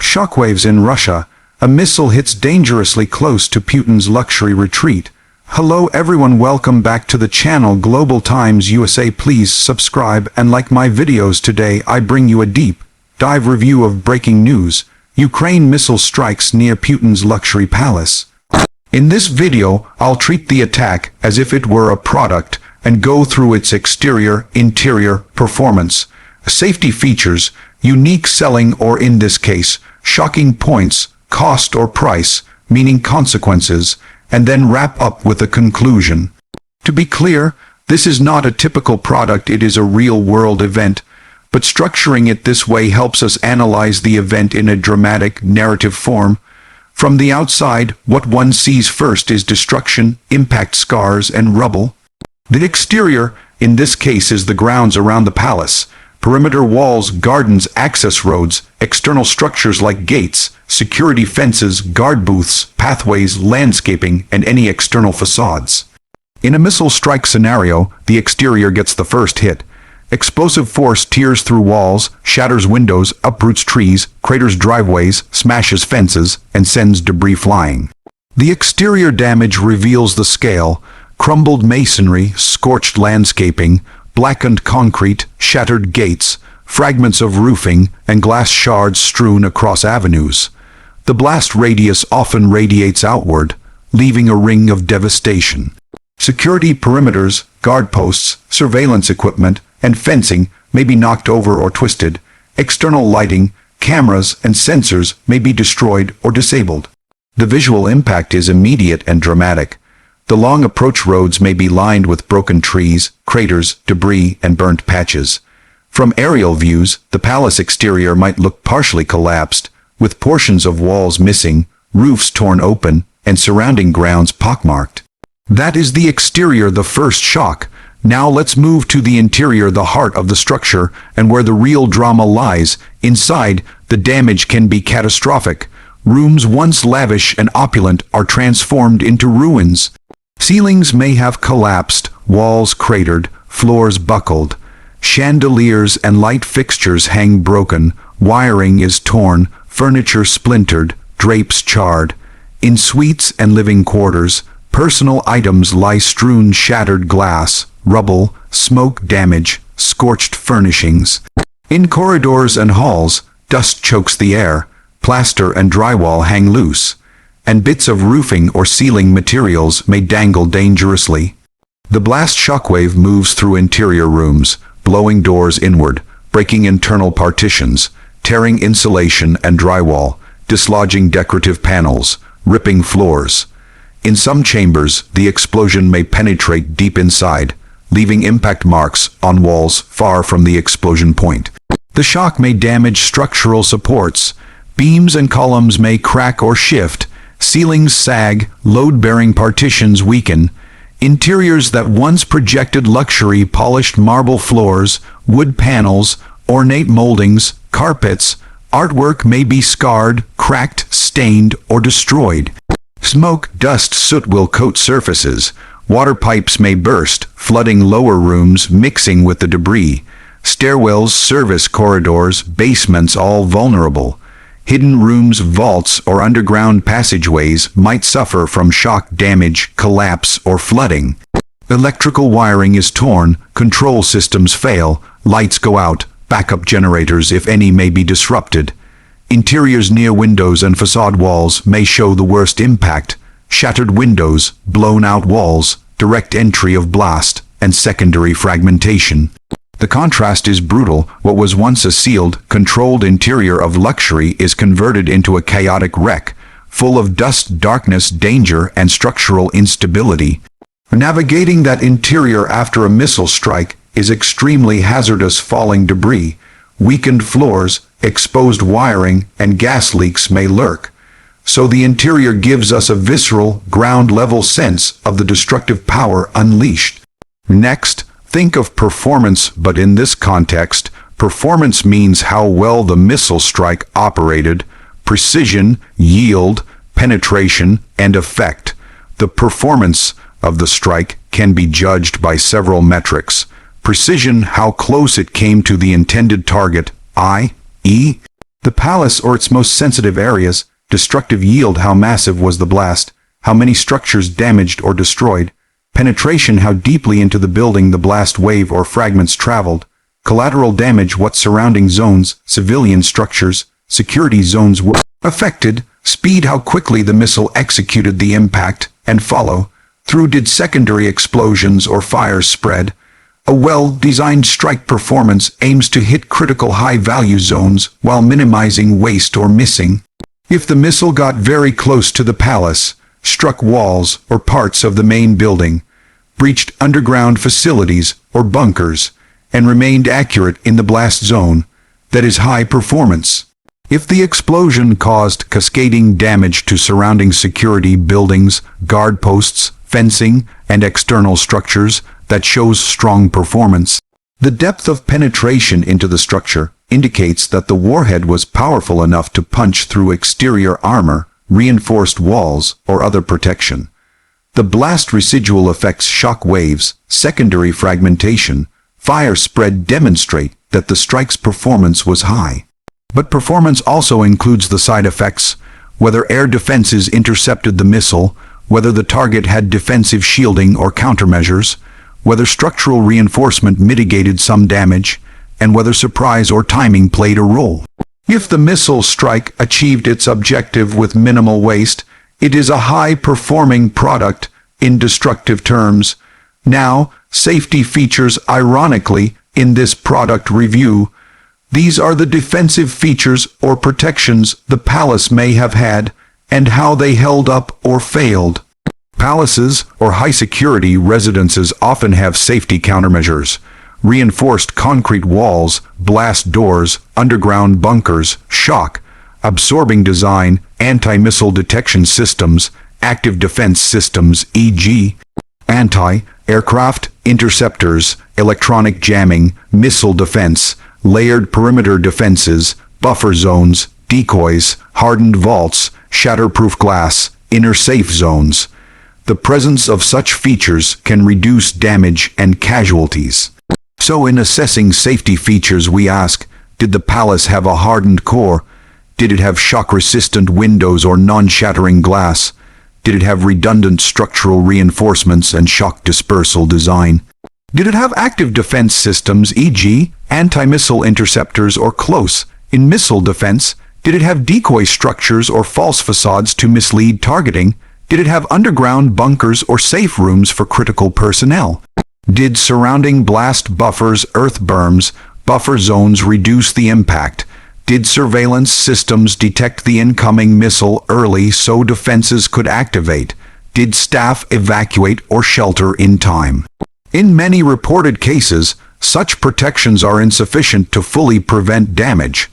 Shockwaves in Russia. A missile hits dangerously close to Putin's luxury retreat. Hello everyone, welcome back to the channel Global Times USA. Please subscribe and like my videos. Today I bring you a deep dive review of breaking news. Ukraine missile strikes near Putin's luxury palace. In this video, I'll treat the attack as if it were a product and go through its exterior, interior, performance, safety features, unique selling or in this case, shocking points, cost or price, meaning consequences, and then wrap up with a conclusion. To be clear, this is not a typical product, it is a real-world event, but structuring it this way helps us analyze the event in a dramatic, narrative form. From the outside, what one sees first is destruction, impact scars, and rubble. The exterior, in this case, is the grounds around the palace. Perimeter walls, gardens, access roads, external structures like gates, security fences, guard booths, pathways, landscaping, and any external facades. In a missile strike scenario, the exterior gets the first hit. Explosive force tears through walls, shatters windows, uproots trees, craters driveways, smashes fences, and sends debris flying. The exterior damage reveals the scale: crumbled masonry, scorched landscaping, blackened concrete, shattered gates, fragments of roofing, and glass shards strewn across avenues. The blast radius often radiates outward, leaving a ring of devastation. Security perimeters, guard posts, surveillance equipment, and fencing may be knocked over or twisted. External lighting, cameras, and sensors may be destroyed or disabled. The visual impact is immediate and dramatic. The long approach roads may be lined with broken trees, craters, debris, and burnt patches. From aerial views, the palace exterior might look partially collapsed, with portions of walls missing, roofs torn open, and surrounding grounds pockmarked. That is the exterior, the first shock. Now let's move to the interior, the heart of the structure, and where the real drama lies. Inside, the damage can be catastrophic. Rooms once lavish and opulent are transformed into ruins. Ceilings may have collapsed, walls cratered, floors buckled. Chandeliers and light fixtures hang broken, wiring is torn, furniture splintered, drapes charred. In suites and living quarters, personal items lie strewn, shattered glass, rubble, smoke damage, scorched furnishings. In corridors and halls, dust chokes the air, plaster and drywall hang loose, and bits of roofing or ceiling materials may dangle dangerously. The blast shockwave moves through interior rooms, blowing doors inward, breaking internal partitions, tearing insulation and drywall, dislodging decorative panels, ripping floors. In some chambers, the explosion may penetrate deep inside, leaving impact marks on walls far from the explosion point. The shock may damage structural supports. Beams and columns may crack or shift. Ceilings sag, load-bearing partitions weaken. Interiors that once projected luxury, polished marble floors, wood panels, ornate moldings, carpets, artwork may be scarred, cracked, stained, or destroyed. Smoke, dust, soot will coat surfaces. Water pipes may burst, flooding lower rooms, mixing with the debris. Stairwells, service corridors, basements all vulnerable. Hidden rooms, vaults, or underground passageways might suffer from shock damage, collapse, or flooding. Electrical wiring is torn, control systems fail, lights go out, backup generators, if any, may be disrupted. Interiors near windows and facade walls may show the worst impact. Shattered windows, blown-out walls, direct entry of blast, and secondary fragmentation. The contrast is brutal. What was once a sealed, controlled interior of luxury is converted into a chaotic wreck, full of dust, darkness, danger, and structural instability. Navigating that interior after a missile strike is extremely hazardous. Falling debris, weakened floors, exposed wiring, and gas leaks may lurk. So the interior gives us a visceral, ground-level sense of the destructive power unleashed. Next, think of performance, but in this context, performance means how well the missile strike operated: precision, yield, penetration, and effect. The performance of the strike can be judged by several metrics. Precision, how close it came to the intended target, i.e., the The palace or its most sensitive areas, destructive yield, how massive was the blast, how many structures damaged or destroyed, penetration, how deeply into the building the blast wave or fragments traveled, collateral damage, what surrounding zones, civilian structures, security zones were affected, speed, how quickly the missile executed the impact, and follow through, did secondary explosions or fires spread. A well-designed strike performance aims to hit critical high-value zones while minimizing waste or missing. If the missile got very close to the palace, struck walls or parts of the main building, breached underground facilities or bunkers, and remained accurate in the blast zone, that is high performance. If the explosion caused cascading damage to surrounding security buildings, guard posts, fencing, and external structures, that shows strong performance. The depth of penetration into the structure indicates that the warhead was powerful enough to punch through exterior armor, reinforced walls, or other protection. The blast residual effects, shock waves, secondary fragmentation, fire spread demonstrate that the strike's performance was high. But performance also includes the side effects, whether air defenses intercepted the missile, whether the target had defensive shielding or countermeasures, whether structural reinforcement mitigated some damage, and whether surprise or timing played a role. If the missile strike achieved its objective with minimal waste, it is a high-performing product in destructive terms. Now, safety features. Ironically, in this product review, these are the defensive features or protections the palace may have had, and how they held up or failed. Palaces or high-security residences often have safety countermeasures: reinforced concrete walls, blast doors, underground bunkers, shock absorbing design, anti-missile detection systems, active defense systems, e.g., anti-aircraft interceptors, electronic jamming, missile defense, layered perimeter defenses, buffer zones, decoys, hardened vaults, shatterproof glass, inner safe zones. The presence of such features can reduce damage and casualties. So in assessing safety features, we ask, did the palace have a hardened core? Did it have shock-resistant windows or non-shattering glass? Did it have redundant structural reinforcements and shock dispersal design? Did it have active defense systems, e.g., anti-missile interceptors or close-in missile defense? Did it have decoy structures or false facades to mislead targeting? Did it have underground bunkers or safe rooms for critical personnel? Did surrounding blast buffers, earth berms, buffer zones reduce the impact? Did surveillance systems detect the incoming missile early so defenses could activate? Did staff evacuate or shelter in time? In many reported cases, such protections are insufficient to fully prevent damage.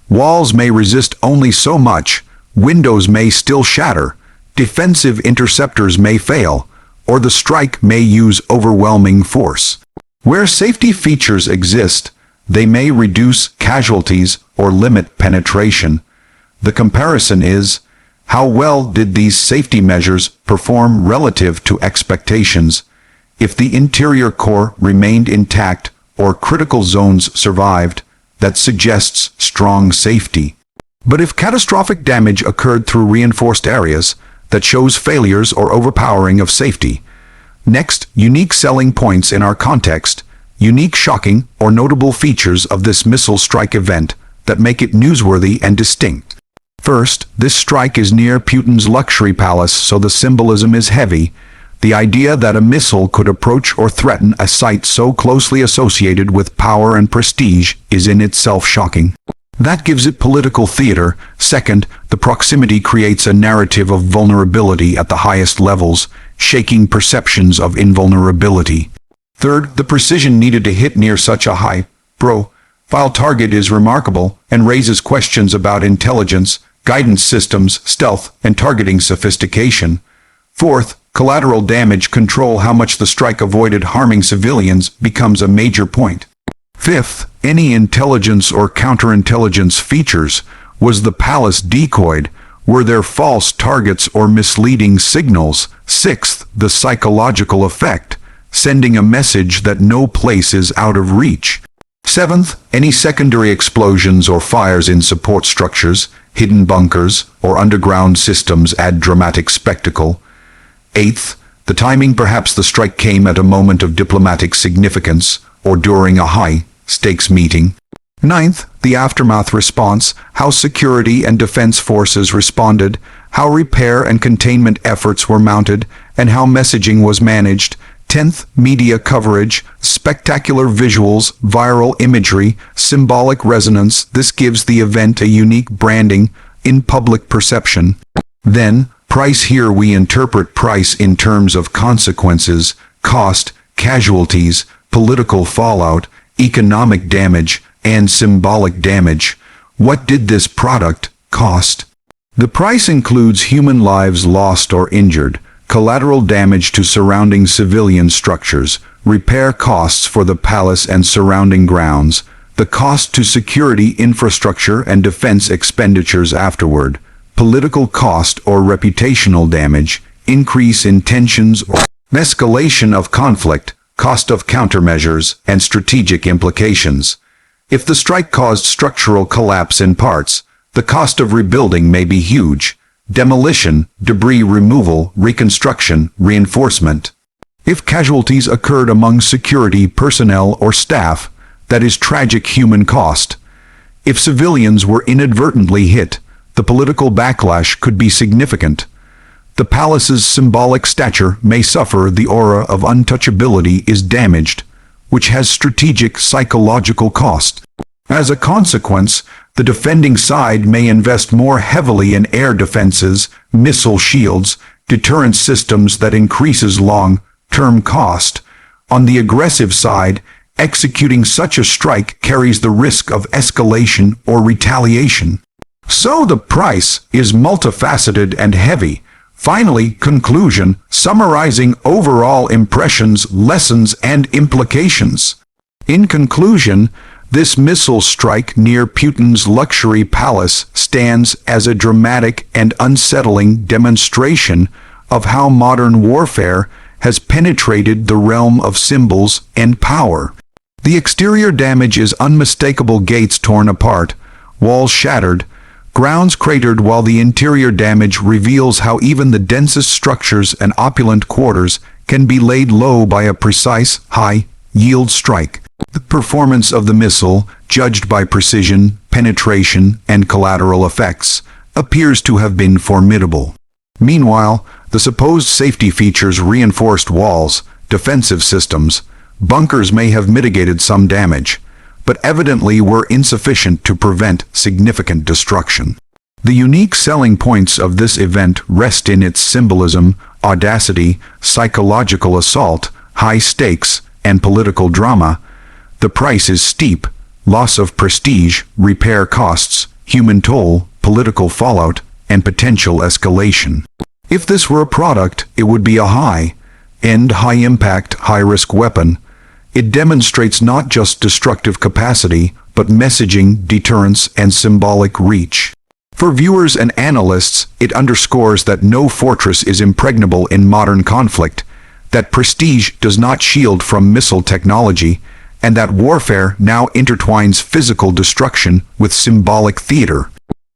Walls may resist only so much, windows may still shatter, defensive interceptors may fail, or the strike may use overwhelming force. Where safety features exist, they may reduce casualties or limit penetration. The comparison is, how well did these safety measures perform relative to expectations? If the interior core remained intact or critical zones survived, that suggests strong safety. But if catastrophic damage occurred through reinforced areas, that shows failures or overpowering of safety. Next, unique selling points in our context, unique, shocking, or notable features of this missile strike event that make it newsworthy and distinct. First, this strike is near Putin's luxury palace, so the symbolism is heavy. The idea that a missile could approach or threaten a site so closely associated with power and prestige is in itself shocking. That gives it political theater. Second, the proximity creates a narrative of vulnerability at the highest levels, shaking perceptions of invulnerability. Third, the precision needed to hit near such a high-profile target is remarkable and raises questions about intelligence, guidance systems, stealth, and targeting sophistication. Fourth, collateral damage control, how much the strike avoided harming civilians, becomes a major point. Fifth, any intelligence or counterintelligence features. Was the palace decoyed? Were there false targets or misleading signals? Sixth, the psychological effect, sending a message that no place is out of reach. Seventh, any secondary explosions or fires in support structures, hidden bunkers, or underground systems add dramatic spectacle. Eighth, the timing, perhaps the strike came at a moment of diplomatic significance or during a high-stakes meeting. Ninth, the aftermath response, how security and defense forces responded, how repair and containment efforts were mounted, and how messaging was managed. 10th, media coverage, spectacular visuals, viral imagery, symbolic resonance. This gives the event a unique branding in public perception. Then, price. Here we interpret price in terms of consequences, cost, casualties, political fallout, economic damage, and symbolic damage. What did this product cost? The price includes human lives lost or injured, collateral damage to surrounding civilian structures, repair costs for the palace and surrounding grounds, the cost to security infrastructure and defense expenditures afterward, political cost or reputational damage, increase in tensions or escalation of conflict, cost of countermeasures, and strategic implications. If the strike caused structural collapse in parts, the cost of rebuilding may be huge. Demolition, debris removal, reconstruction, reinforcement. If casualties occurred among security personnel or staff, that is tragic human cost. If civilians were inadvertently hit, the political backlash could be significant. The palace's symbolic stature may suffer. The aura of untouchability is damaged, which has strategic psychological cost. As a consequence, the defending side may invest more heavily in air defenses, missile shields, deterrent systems that increases long-term cost. On the aggressive side, executing such a strike carries the risk of escalation or retaliation. So the price is multifaceted and heavy. Finally, conclusion, summarizing overall impressions, lessons, and implications. In conclusion, this missile strike near Putin's luxury palace stands as a dramatic and unsettling demonstration of how modern warfare has penetrated the realm of symbols and power. The exterior damage is unmistakable: gates torn apart, walls shattered, grounds cratered, while the interior damage reveals how even the densest structures and opulent quarters can be laid low by a precise, high-yield strike. The performance of the missile, judged by precision, penetration, and collateral effects, appears to have been formidable. Meanwhile, the supposed safety features, reinforced walls, defensive systems, bunkers may have mitigated some damage, but evidently were insufficient to prevent significant destruction. The unique selling points of this event rest in its symbolism, audacity, psychological assault, high stakes, and political drama. The price is steep: loss of prestige, repair costs, human toll, political fallout, and potential escalation. If this were a product, it would be a high-end, high-impact, high-risk weapon. It demonstrates not just destructive capacity, but messaging, deterrence, and symbolic reach. For viewers and analysts, it underscores that no fortress is impregnable in modern conflict, that prestige does not shield from missile technology, and that warfare now intertwines physical destruction with symbolic theater.